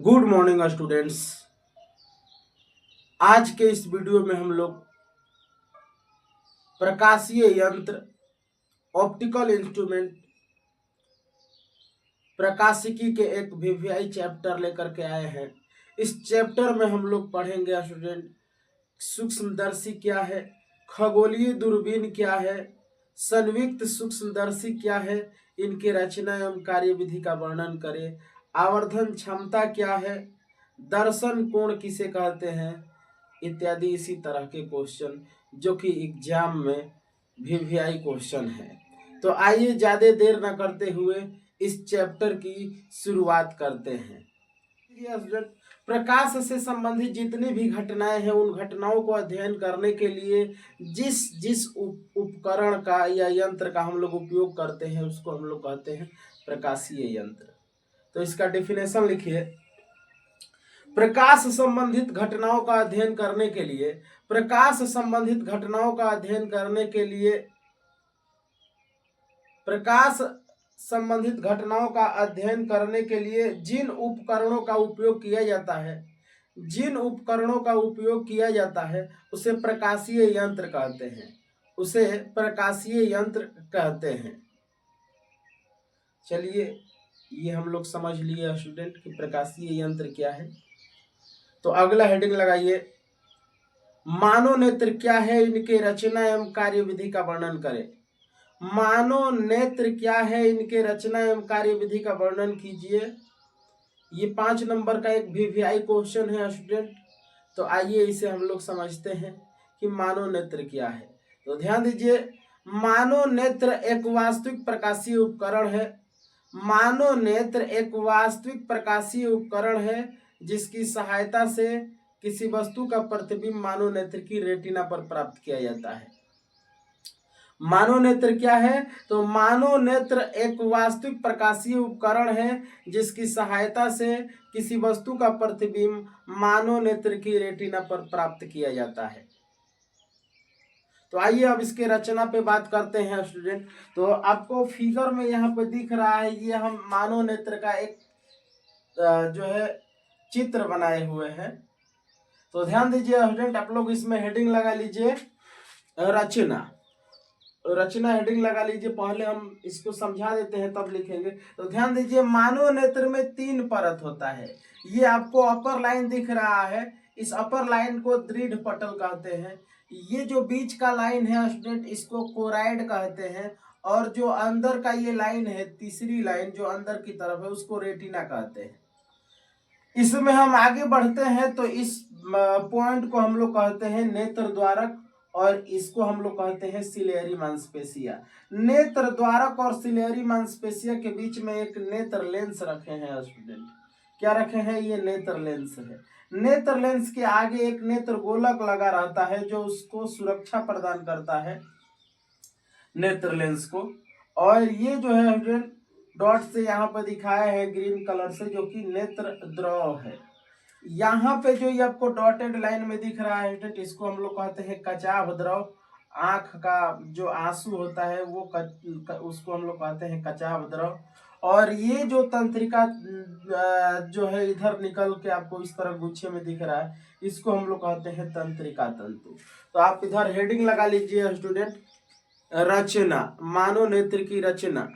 Good morning students. आज के इस वीडियो में हम लोग प्रकाशीय यंत्र, ऑप्टिकल इंस्ट्रूमेंट, प्रकाशिकी के एक वीवीआई चैप्टर लेकर के आए हैं। इस चैप्टर में हम लोग पढ़ेंगे स्टूडेंट सूक्ष्मदर्शी क्या है, खगोलीय दूरबीन क्या है, संयुक्त सूक्ष्मदर्शी क्या है, इनकी रचना एवं कार्यविधि का वर्णन करें। आवर्धन क्षमता क्या है, दर्शन कोण किसे कहते हैं, इत्यादि इसी तरह के क्वेश्चन जो कि एग्जाम में वीवीआई क्वेश्चन है। तो आइए ज्यादा देर न करते हुए इस चैप्टर की शुरुआत करते हैं। प्रकाश से संबंधित जितनी भी घटनाएं हैं उन घटनाओं को अध्ययन करने के लिए जिस जिस उपकरण का या यंत्र का हम लोग उपयोग करते हैं उसको हम लोग कहते हैं प्रकाशीय यंत्र। तो इसका डेफिनेशन लिखिए। प्रकाश संबंधित घटनाओं का अध्ययन करने के लिए, प्रकाश संबंधित घटनाओं का अध्ययन करने के लिए, प्रकाश संबंधित घटनाओं का अध्ययन करने के लिए जिन उपकरणों का उपयोग किया जाता है, जिन उपकरणों का उपयोग किया जाता है उसे प्रकाशीय यंत्र कहते हैं, उसे प्रकाशीय यंत्र कहते हैं। चलिए ये हम लोग समझ लिए स्टूडेंट कि प्रकाशीय यंत्र क्या है। तो अगला हेडिंग लगाइए, मानव नेत्र क्या है, इनके रचना एवं कार्यविधि का वर्णन करें। मानव नेत्र क्या है, इनके रचना एवं कार्यविधि का वर्णन कीजिए। ये 5 नंबर का एक वीवीआई क्वेश्चन है स्टूडेंट। तो आइए इसे हम लोग समझते हैं कि मानव नेत्र क्या है। तो ध्यान दीजिए, मानव नेत्र एक वास्तविक प्रकाशीय उपकरण है। मानव नेत्र एक वास्तविक प्रकाशीय उपकरण है जिसकी सहायता से किसी वस्तु का प्रतिबिंब मानव नेत्र की रेटिना पर प्राप्त किया जाता है। मानव नेत्र क्या है? तो मानव नेत्र एक वास्तविक प्रकाशीय उपकरण है जिसकी सहायता से किसी वस्तु का प्रतिबिंब मानव नेत्र की रेटिना पर प्राप्त किया जाता है। तो आइए अब इसके रचना पे बात करते हैं स्टूडेंट। तो आपको फिगर में यहाँ पे दिख रहा है, ये हम मानव नेत्र का एक जो है चित्र बनाए हुए हैं। तो ध्यान दीजिए स्टूडेंट, आप लोग इसमें हेडिंग लगा लीजिए रचना। रचना हेडिंग लगा लीजिए, पहले हम इसको समझा देते हैं तब लिखेंगे। तो ध्यान दीजिए, मानव नेत्र में 3 परत होता है। ये आपको अपर लाइन दिख रहा है, इस अपर लाइन को दृढ़ पटल कहते हैं। ये जो बीच का लाइन है स्टूडेंट इसको कोराइड कहते हैं, और जो अंदर का ये लाइन है, तीसरी लाइन जो अंदर की तरफ है उसको रेटिना कहते हैं। इसमें हम आगे बढ़ते हैं तो इस पॉइंट को हम लोग कहते हैं नेत्र द्वारक, और इसको हम लोग कहते हैं सिलियरी मांसपेशिया। नेत्र द्वारक और सिलियरी मांसपेशिया के बीच में एक नेत्र लेंस रखे हैं स्टूडेंट। क्या रखे हैं? ये नेत्र लेंस है। नेत्र लेंस के आगे एक नेत्र गोलक लगा रहता है जो उसको सुरक्षा प्रदान करता है नेत्र लेंस को। और ये जो है स्टूडेंट डॉट से यहाँ पर दिखाया है ग्रीन कलर से, जो कि नेत्र द्रव है। यहाँ पे जो ये आपको डॉटेड लाइन में दिख रहा है स्टूडेंट, इसको हम लोग कहते हैं कचाव द्रव। आंख का जो आंसू होता है वो उसको हम लोग कहते हैं कचाव द्रव। और ये जो तंत्रिका जो है इधर निकल के आपको इस तरह गुच्छे में दिख रहा है, इसको हम लोग कहते हैं तंत्रिका तंतु। तो आप इधर हेडिंग लगा लीजिए स्टूडेंट, रचना, मानव नेत्र की रचना।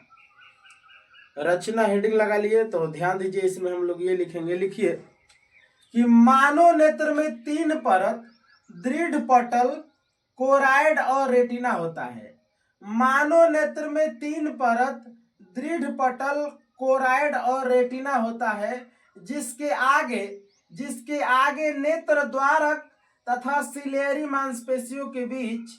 रचना हेडिंग लगा लिए। तो ध्यान दीजिए, इसमें हम लोग ये लिखेंगे, लिखिए कि मानव नेत्र में 3 परत दृढ़ पटल, कोराइड और रेटिना होता है। मानव नेत्र में 3 परत दृढ़ पटल, कोराइड और रेटिना होता है, जिसके आगे नेत्र द्वारक तथा सिलियरी मांसपेशियों के बीच,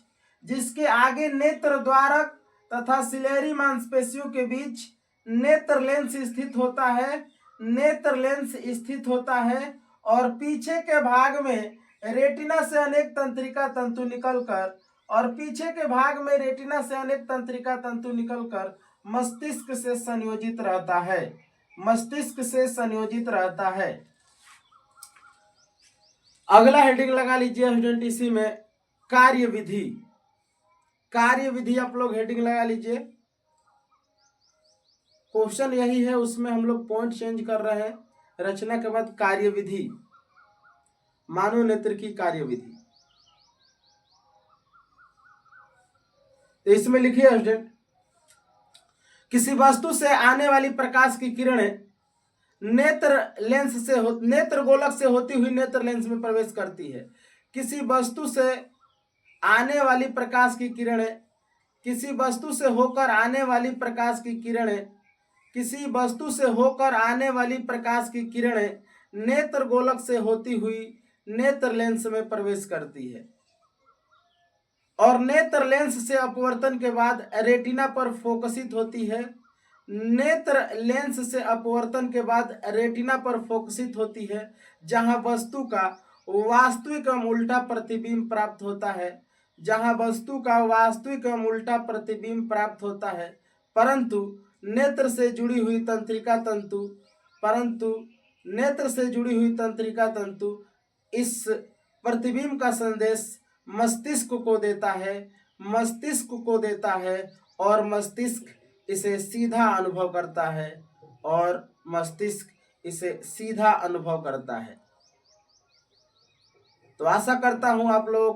जिसके आगे नेत्र द्वारक तथा सिलियरी मांसपेशियों के बीच नेत्र लेंस स्थित होता है। नेत्र लेंस स्थित होता है और पीछे के भाग में रेटिना से अनेक तंत्रिका तंतु निकलकर, मस्तिष्क से संयोजित रहता है। मस्तिष्क से संयोजित रहता है। अगला हेडिंग लगा लीजिए स्टूडेंट, इसी में कार्यविधि। कार्यविधि आप लोग हेडिंग लगा लीजिए। क्वेश्चन यही है, उसमें हम लोग पॉइंट चेंज कर रहे हैं। रचना के बाद कार्यविधि, मानव नेत्र की कार्यविधि। तो इसमें लिखिए स्टूडेंट, किसी वस्तु से आने वाली प्रकाश की किरणें नेत्र गोलक से होती हुई नेत्र लेंस में प्रवेश करती है। किसी वस्तु से आने वाली प्रकाश की किरणें किसी वस्तु से होकर आने वाली प्रकाश की किरणें किसी वस्तु से होकर आने वाली प्रकाश की किरणें नेत्र गोलक से होती हुई नेत्र लेंस में प्रवेश करती है और नेत्र लेंस से अपवर्तन के बाद रेटिना पर फोकसित होती है। नेत्र लेंस से अपवर्तन के बाद रेटिना पर फोकसित होती है, जहां वस्तु का वास्तविक एवं उल्टा प्रतिबिंब प्राप्त होता है परंतु नेत्र से जुड़ी हुई तंत्रिका तंतु इस प्रतिबिंब का संदेश मस्तिष्क को देता है और मस्तिष्क इसे सीधा अनुभव करता है। तो आशा करता हूं आप लोगों को